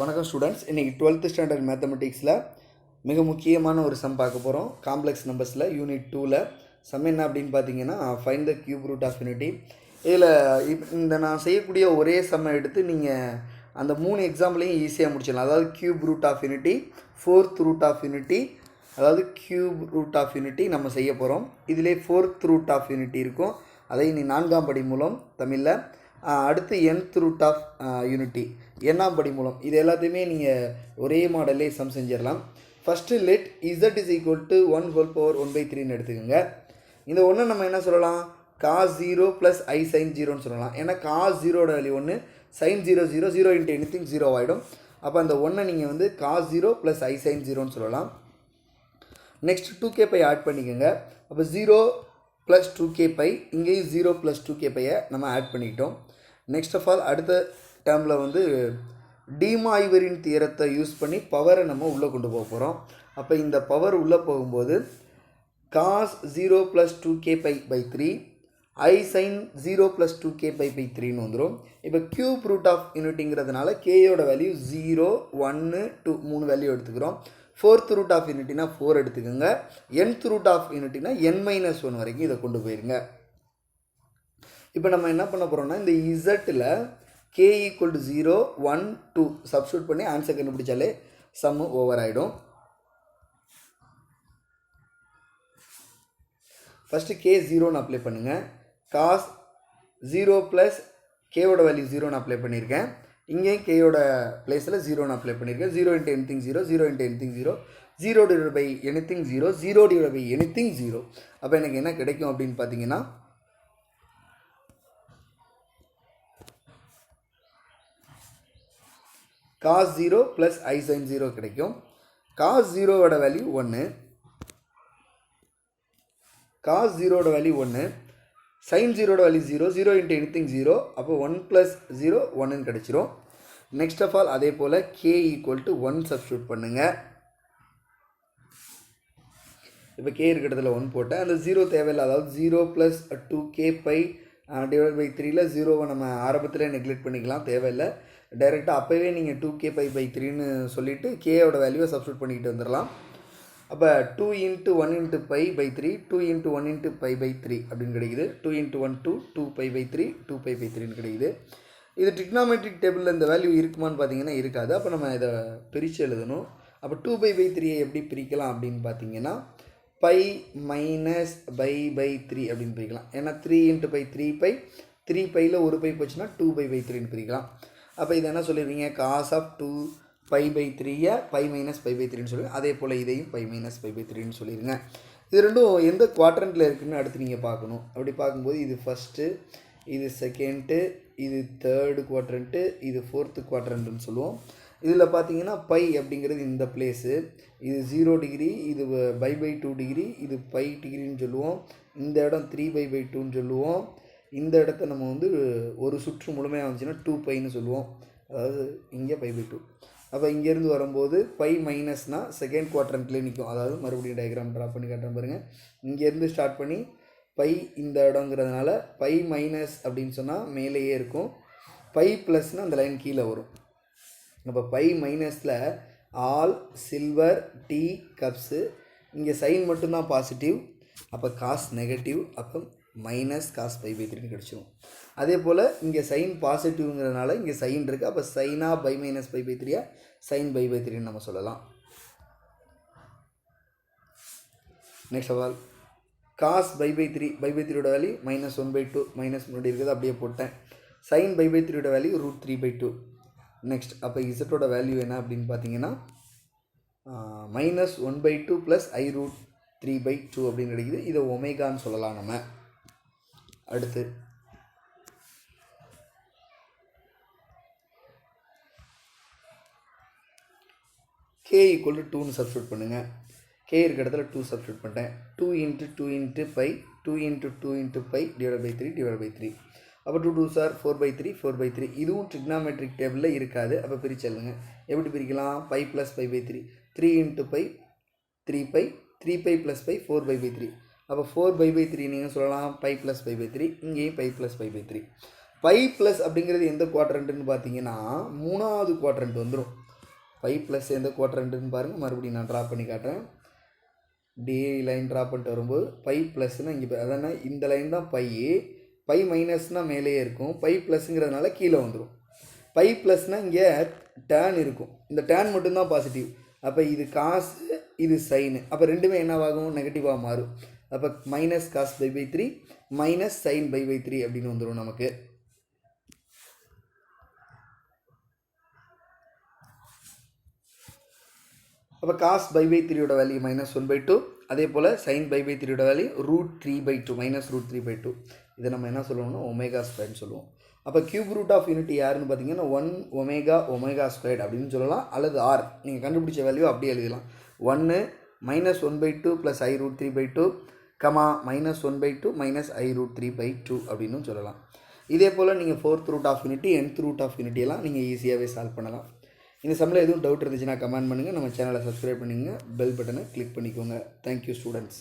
வணக்கம் ஸ்டூடெண்ட்ஸ். இன்றைக்கி 12th standard மேத்தமெட்டிக்ஸில் மிக முக்கியமான ஒரு சம் பார்க்க போகிறோம். காம்ப்ளெக்ஸ் நம்பர்ஸில் யூனிட் 2ல் சம் என்ன அப்படின்னு பார்த்தீங்கன்னா find the cube root of unity. இதில் இந்த நான் செய்யக்கூடிய ஒரே சம்மை எடுத்து நீங்கள் அந்த 3 எக்ஸாம்பிளையும் ஈஸியாக முடிச்சிடலாம். அதாவது cube root of unity, fourth root of unity, அதாவது கியூப் ரூட் ஆஃப் யூனிட்டி நம்ம செய்ய போகிறோம். இதிலே ஃபோர்த் ரூட் ஆஃப் யூனிட்டி இருக்கும், அதை நீ 4ஆம் படி மூலம் தமிழில். அடுத்து nth ரூட் ஆஃப் யூனிட்டி எண்ணாம் படி மூலம். இது எல்லாத்தையுமே நீங்கள் ஒரே மாடல்லே சம் செஞ்சிடலாம். First let z is equal to 1 whole power 1/3ன்னு எடுத்துக்கோங்க. இந்த ஒன்று நம்ம என்ன சொல்லலாம், cos 0 ப்ளஸ் I sin 0ன்னு சொல்லலாம். ஏன்னா cos 0ஓட வேல்யூ 1, sin 0 0, 0 இன்ட்டு எனிதிங் 0 ஆகிடும். அப்போ அந்த ஒன்றை நீங்கள் வந்து cos 0 ப்ளஸ் I sin 0ன்னு சொல்லலாம். நெக்ஸ்ட் 2k பை ஆட் பண்ணிக்கோங்க. அப்போ 0 ப்ளஸ் 2k பை, இங்கேயும் 0 ப்ளஸ் 2k பையை நம்ம ஆட் பண்ணிக்கிட்டோம். நெக்ஸ்ட் ஆஃப் ஆல் அடுத்த டேர்மில் வந்து டீமாய்வரின் தியரத்தை யூஸ் பண்ணி பவரை நம்ம உள்ளே கொண்டு போக போகிறோம். அப்போ இந்த பவர் உள்ளே போகும்போது cos 0 plus 2k pi by 3, I sin 0 plus 2k pi by 3ன்னு வந்துடும். இப்போ கியூப் ரூட் ஆஃப் யூனிட்டிங்கிறதுனால கேயோட வேல்யூ 0, 1, 2 3 வேல்யூ எடுத்துக்கிறோம். ஃபோர்த் ரூட் ஆஃப் யூனிட்டினா 4 எடுத்துக்கோங்க. nth ரூட் ஆஃப் யூனிட்டினா n-1 வரைக்கும் இதை கொண்டு போயிருங்க. இப்போ நம்ம என்ன பண்ண போகிறோம்னா இந்த இசட்டில் k ஈக்குவல் டு 0, 1, 2 சப்ஸ்டியூட் பண்ணி ஆன்சர் கண்டுபிடிச்சாலே சம்மு ஓவர் ஆகிடும். ஃபஸ்ட்டு k 0ன்னு அப்ளை பண்ணுங்கள். cos 0 ப்ளஸ் கேவோட வேல்யூ 0ன்னு அப்ளை பண்ணியிருக்கேன். இங்கேயும் கேயோட பிளேஸில் 0ன்னு அப்ளை பண்ணியிருக்கேன். 0 into anything 0, 0 into anything 0, 0 divide by anything 0, 0 divide by anything 0. அப்போ எனக்கு என்ன கிடைக்கும் அப்படின்னு பார்த்தீங்கன்னா cos 0 ப்ளஸ் I sin 0 கிடைக்கும். cos 0ஓட வேல்யூ 1, cos 0ஓட வேல்யூ 1, sin 0ஓட வேல்யூ 0, 0 இன்ட்டு எனிதிங் 0, அப்போ 1 ப்ளஸ் 0 1ன்னு கிடச்சிரும். நெக்ஸ்ட் ஆஃப் ஆல் அதே போல் k ஈக்குவல் டு 1 சப்ஸ்டியூட் பண்ணுங்கள். இப்போ k இருக்கிறதுல 1 போட்டேன், அந்த 0 தேவையில்லை. அதாவது 0 plus 2k pi divide by 3ல் 0வை நம்ம ஆரம்பத்தில் நெக்லெக்ட் பண்ணிக்கலாம், தேவையில்லை. டைரெக்டாக அப்போவே நீங்கள் 2k பை பை 3ன்னு சொல்லிவிட்டு கேயோட வேல்யூவை சப்ஸ்டியூட் பண்ணிக்கிட்டு வந்துடலாம். அப்போ 2 into 1 into pi by 3, 2 into 1 into pi by 3 அப்படின்னு கிடைக்குது. 2 into 1 2, 2 pi by 3, 2 pi by 3ன்னு கிடைக்குது. இது ட்ரிக்னாமெட்ரிக் டேபிளில் இந்த வேல்யூ இருக்குமான்னு பார்த்தீங்கன்னா இருக்காது. அப்போ நம்ம இதை பிரித்து எழுதணும். அப்போ 2 பை பை 3ஐ எப்படி பிரிக்கலாம் அப்படின்னு பார்த்தீங்கன்னா பை மைனஸ் பை பை 3 அப்படின்னு பிரிக்கலாம். ஏன்னா 3 இன்ட்டு பை 3 பை, 3 பையில் ஒரு பை போச்சுன்னா 2 பை பை 3ன்னு பிரிக்கலாம். அப்போ இது என்ன சொல்லிடுவீங்க, காஸ் ஆஃப் 2 பை பை 3ஐ பை மைனஸ் பை பை 3ன்னு சொல்லுங்கள். அதே போல் இதையும் பை மைனஸ் பை பை 3ன்னு சொல்லிடுங்க. இது ரெண்டும் எந்த குவாட்ரண்ட்டில் இருக்குதுன்னு அடுத்து நீங்கள் பார்க்கணும். அப்படி பார்க்கும்போது இது ஃபஸ்ட்டு, இது செகண்டு, இது தேர்டு குவாட்ரண்ட்டு, இது ஃபோர்த்து குவாட்ரண்ட்டுன்னு சொல்லுவோம். இதில் பார்த்தீங்கன்னா பை அப்படிங்கிறது இந்த பிளேஸு, இது 0 டிகிரி, இது பை பை 2 டிகிரி, இது பை டிகிரின்னு சொல்லுவோம். இந்த இடம் 3 பை பை 2ன்னு சொல்லுவோம். இந்த இடத்த நம்ம வந்து ஒரு சுற்று முழுமையாக வந்துச்சுன்னா 2 பைன்னு சொல்லுவோம். அதாவது இங்கே பை பை 2. அப்போ இங்கேருந்து வரும்போது பை மைனஸ்னால் செகண்ட் குவாட்ரண்ட்லேயே நிற்கும். அதாவது மறுபடியும் டயக்ராம் ட்ரா பண்ணி காட்டுறேன் பாருங்கள். இங்கேருந்து ஸ்டார்ட் பண்ணி பை இந்த இடங்கிறதுனால பை மைனஸ் அப்படின்னு சொன்னால் மேலேயே இருக்கும், பை ப்ளஸ்னால் அந்த லைன் கீழே வரும். அப்போ பை மைனஸில் ஆல் சில்வர் டீ கப்ஸு, இங்கே சைன் மட்டும்தான் பாசிட்டிவ், அப்போ காஸ் நெகட்டிவ், அப்போ மைனஸ் காஸ் பை பை 3ன்னு கிடச்சிரும். அதே போல் இங்கே சைன் பாசிட்டிவ்ங்கிறதுனால இங்கே சைன் இருக்குது. அப்போ சைனாக pi minus pi by 3 sine pi by 3ன்னு நம்ம சொல்லலாம். Next of all cos pi by 3, pi by 3ஓட வேல்யூ மைனஸ் 1/2, மைனஸ் முன்னாடி இருக்குது அப்படியே போட்டேன். சைன் பை பை 3ஓட வேல்யூ √3/2. நெக்ஸ்ட் அப்போ இசட்டோட வேல்யூ என்ன அப்படின்னு பார்த்தீங்கன்னா மைனஸ் 1/2 ப்ளஸ் I√3/2 அப்படின்னு கிடைக்குது. இதை ஒமேகான்னு சொல்லலாம் நம்ம. அடுத்து k ஈக்குவல் டு 2ன்னு சப்ஸ்டியூட் பண்ணுங்கள். k இருக்க இடத்துல 2 சப்ஸ்டியூட் பண்ணிட்டேன். 2 into 2 into pi, 2 into 2 into pi divide by 3 divide by 3. அப்போ 2 2 சார் 4/3, 4/3. இதுவும் ட்ரிக்னாமெட்ரிக் டேபிளில் இருக்காது. அப்போ பிரிச்சல்லுங்க. எப்படி பிரிக்கலாம், pi plus pi by 3, 3 into pi 3 pi, 3 pi plus pi 4 pi 3. அப்போ 4 பை 3 நீங்கள் சொல்லலாம் பை ப்ளஸ் பை 3, இங்கேயும் pi plus pi 3. Pi plus அப்படிங்கிறது எந்த குவாட்ரண்ட்டுன்னு பார்த்தீங்கன்னா 3வது குவாட்ரண்ட் வந்துடும். பை ப்ளஸ் எந்த குவாட்ரண்ட்டுன்னு பாருங்கள், மறுபடியும் நான் ட்ரா பண்ணி காட்டுறேன். டி லைன் ட்ரா பண்ணிட்டு வரும்போது பை ப்ளஸ்னால் இங்கே அதானே இந்த லைன் தான் பை மைனஸ்னால் மேலேயே இருக்கும், பை ப்ளஸ்ங்கிறதுனால கீழே வந்துடும். பை ப்ளஸ்னால் இங்கே டேன் இருக்கும், இந்த டேன் மட்டும்தான் பாசிட்டிவ். அப்போ இது காசு இது சைனு, அப்போ ரெண்டுமே என்னவாகும், நெகட்டிவாக மாறும். அப்போ minus cos pi 3 minus sine pi 3 அப்படின்னு வந்துடும் நமக்கு. அப்போ காஸ் பை 3யோட வேல்யூ -1/2, அதே போல் சைன் பை 3யோட வேல்யூ √3/2 -√3/2. இதை நம்ம என்ன சொல்லுவோம்னா ஒமேகா ஸ்கொயர்னு சொல்லுவோம். அப்போ கியூப் ரூட் ஆஃப் யூனிட்டி யாருன்னு பார்த்தீங்கன்னா 1 ω² அப்படின்னு சொல்லலாம், அல்லது ஆர் நீங்கள் கண்டுபிடிச்ச வேல்யூ அப்படியே எழுதலாம். 1 -1/2 + i√3/2 -1/2 -i√3/2 அப்படின்னு சொல்லலாம். இதே போல் நீங்கள் 4th root of unity, nth root of unity எல்லாம் நீங்கள் ஈஸியாகவே சால்வ் பண்ணலாம். இந்த சம்மில் எதுவும் டவுட் இருந்துச்சுன்னா கமெண்ட் பண்ணுங்கள், நம்ம சேனலை சப்ஸ்கிரைப் பண்ணிங்க, பெல் பட்டனை கிளிக் பண்ணிக்கோங்க. Thank you students.